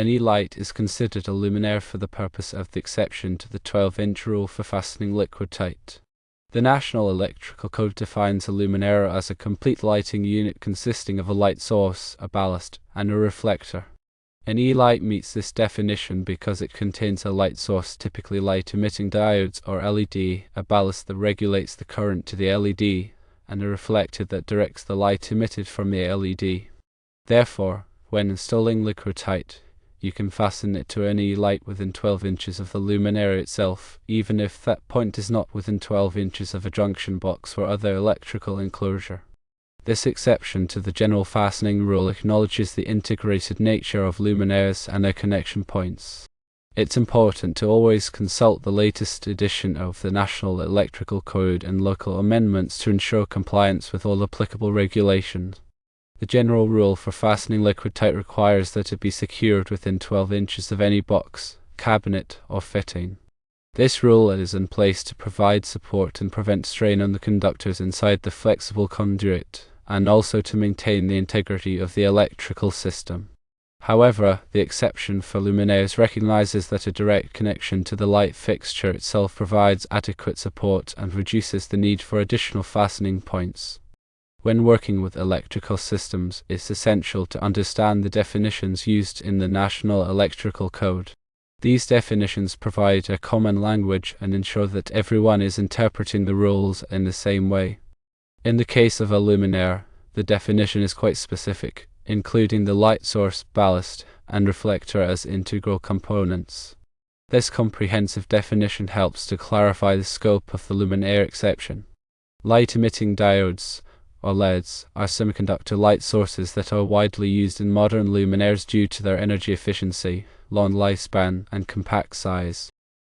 An E-Lite is considered a luminaire for the purpose of the exception to the 12-inch rule for fastening Liquidtite. The National Electrical Code defines a luminaire as a complete lighting unit consisting of a light source, a ballast, and a reflector. An E-Lite meets this definition because it contains a light source, typically light-emitting diodes or LED, a ballast that regulates the current to the LED, and a reflector that directs the light emitted from the LED. Therefore, when installing Liquidtite, you can fasten it to an E-Lite within 12 inches of the luminaire itself, even if that point is not within 12 inches of a junction box or other electrical enclosure. This exception to the general fastening rule acknowledges the integrated nature of luminaires and their connection points. It's important to always consult the latest edition of the National Electrical Code and local amendments to ensure compliance with all applicable regulations. The general rule for fastening Liquidtite requires that it be secured within 12 inches of any box, cabinet, or fitting. This rule is in place to provide support and prevent strain on the conductors inside the flexible conduit, and also to maintain the integrity of the electrical system. However, the exception for luminaires recognizes that a direct connection to the light fixture itself provides adequate support and reduces the need for additional fastening points. When working with electrical systems, it's essential to understand the definitions used in the National Electrical Code. These definitions provide a common language and ensure that everyone is interpreting the rules in the same way. In the case of a luminaire, the definition is quite specific, including the light source, ballast, and reflector as integral components. This comprehensive definition helps to clarify the scope of the luminaire exception. Light-emitting diodes, or LEDs, are semiconductor light sources that are widely used in modern luminaires due to their energy efficiency, long lifespan, and compact size.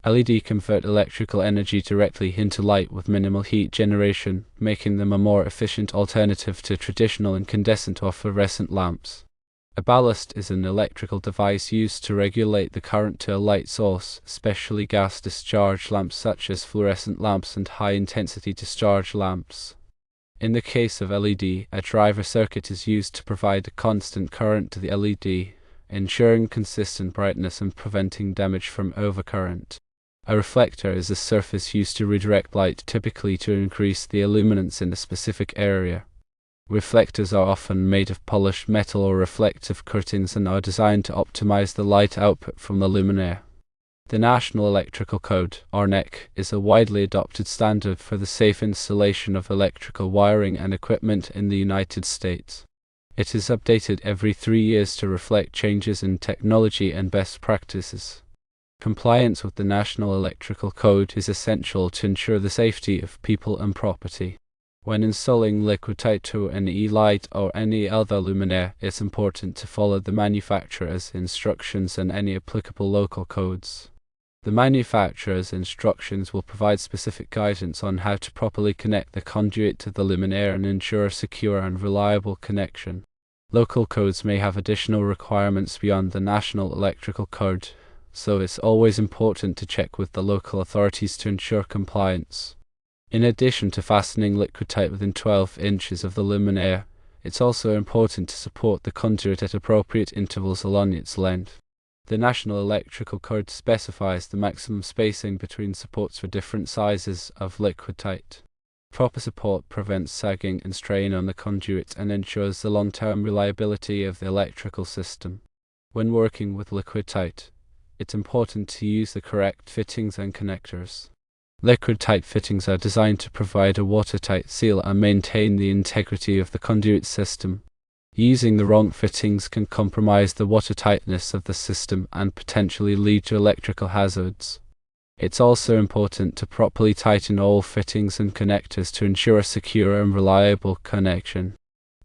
LED convert electrical energy directly into light with minimal heat generation, making them a more efficient alternative to traditional incandescent or fluorescent lamps. A ballast is an electrical device used to regulate the current to a light source, especially gas discharge lamps such as fluorescent lamps and high-intensity discharge lamps. In the case of LED, a driver circuit is used to provide a constant current to the LED, ensuring consistent brightness and preventing damage from overcurrent. A reflector is a surface used to redirect light, typically to increase the illuminance in a specific area. Reflectors are often made of polished metal or reflective coatings and are designed to optimize the light output from the luminaire. The National Electrical Code, or NEC, is a widely adopted standard for the safe installation of electrical wiring and equipment in the United States. It is updated every 3 years to reflect changes in technology and best practices. Compliance with the National Electrical Code is essential to ensure the safety of people and property. When installing Liquidtite to an E-Lite or any other luminaire, it's important to follow the manufacturer's instructions and any applicable local codes. The manufacturer's instructions will provide specific guidance on how to properly connect the conduit to the luminaire and ensure a secure and reliable connection. Local codes may have additional requirements beyond the National Electrical Code, so it's always important to check with the local authorities to ensure compliance. In addition to fastening Liquidtite within 12 inches of the luminaire, it's also important to support the conduit at appropriate intervals along its length. The National Electrical Code specifies the maximum spacing between supports for different sizes of Liquidtite. Proper support prevents sagging and strain on the conduit and ensures the long-term reliability of the electrical system. When working with Liquidtite, it's important to use the correct fittings and connectors. Liquidtite fittings are designed to provide a watertight seal and maintain the integrity of the conduit system. Using the wrong fittings can compromise the watertightness of the system and potentially lead to electrical hazards. It's also important to properly tighten all fittings and connectors to ensure a secure and reliable connection.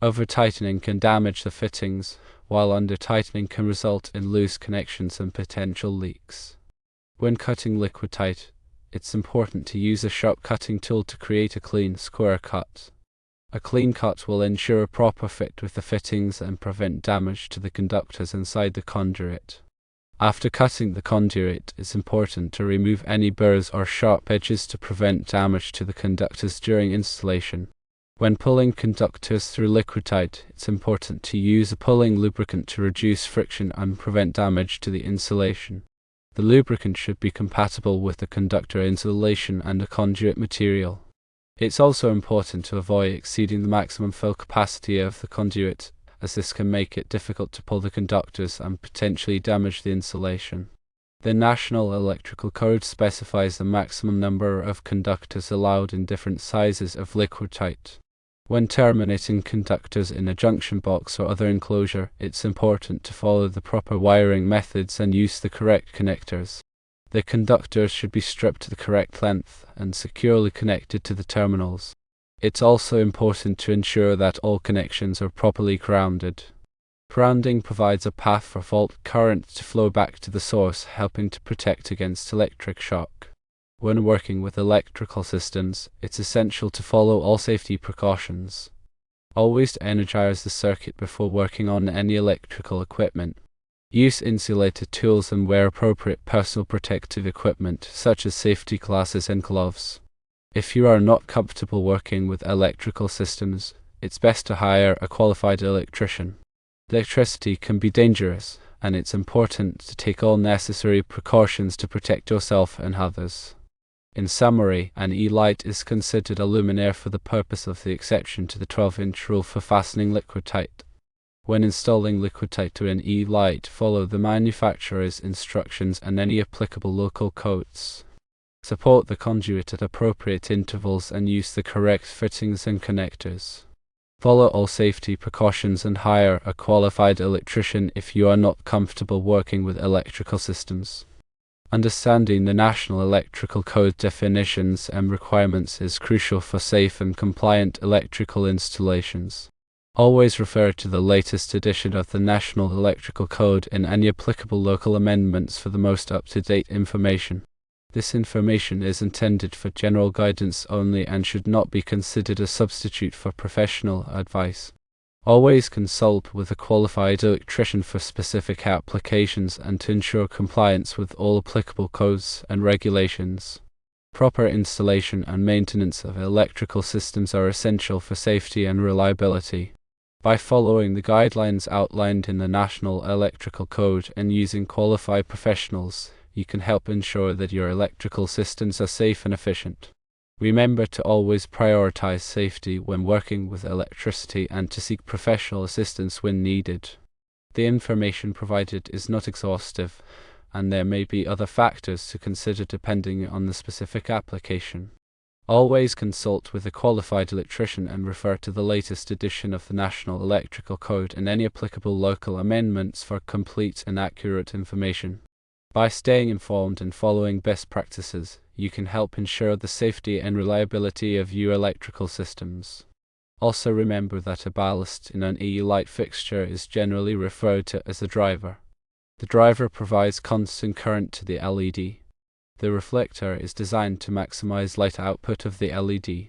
Over-tightening can damage the fittings, while under-tightening can result in loose connections and potential leaks. When cutting Liquidtite, it's important to use a sharp cutting tool to create a clean, square cut. A clean cut will ensure a proper fit with the fittings and prevent damage to the conductors inside the conduit. After cutting the conduit, it's important to remove any burrs or sharp edges to prevent damage to the conductors during installation. When pulling conductors through Liquidtite, it's important to use a pulling lubricant to reduce friction and prevent damage to the insulation. The lubricant should be compatible with the conductor insulation and the conduit material. It's also important to avoid exceeding the maximum fill capacity of the conduit, as this can make it difficult to pull the conductors and potentially damage the insulation. The National Electrical Code specifies the maximum number of conductors allowed in different sizes of Liquidtite. When terminating conductors in a junction box or other enclosure, it's important to follow the proper wiring methods and use the correct connectors. The conductors should be stripped to the correct length and securely connected to the terminals. It's also important to ensure that all connections are properly grounded. Grounding provides a path for fault current to flow back to the source, helping to protect against electric shock. When working with electrical systems, it's essential to follow all safety precautions. Always energize the circuit before working on any electrical equipment. Use insulated tools and wear appropriate personal protective equipment, such as safety glasses and gloves. If you are not comfortable working with electrical systems, it's best to hire a qualified electrician. Electricity can be dangerous, and it's important to take all necessary precautions to protect yourself and others. In summary, an E-Lite is considered a luminaire for the purpose of the exception to the 12-inch rule for fastening Liquidtite. When installing Liquidtite to an E-Lite, follow the manufacturer's instructions and any applicable local codes. Support the conduit at appropriate intervals and use the correct fittings and connectors. Follow all safety precautions and hire a qualified electrician if you are not comfortable working with electrical systems. Understanding the National Electrical Code definitions and requirements is crucial for safe and compliant electrical installations. Always refer to the latest edition of the National Electrical Code and any applicable local amendments for the most up-to-date information. This information is intended for general guidance only and should not be considered a substitute for professional advice. Always consult with a qualified electrician for specific applications and to ensure compliance with all applicable codes and regulations. Proper installation and maintenance of electrical systems are essential for safety and reliability. By following the guidelines outlined in the National Electrical Code and using qualified professionals, you can help ensure that your electrical systems are safe and efficient. Remember to always prioritize safety when working with electricity and to seek professional assistance when needed. The information provided is not exhaustive, and there may be other factors to consider depending on the specific application. Always consult with a qualified electrician and refer to the latest edition of the National Electrical Code and any applicable local amendments for complete and accurate information. By staying informed and following best practices, you can help ensure the safety and reliability of your electrical systems. Also remember that a ballast in an E-Lite fixture is generally referred to as a driver. The driver provides constant current to the LED. The reflector is designed to maximize light output of the LED.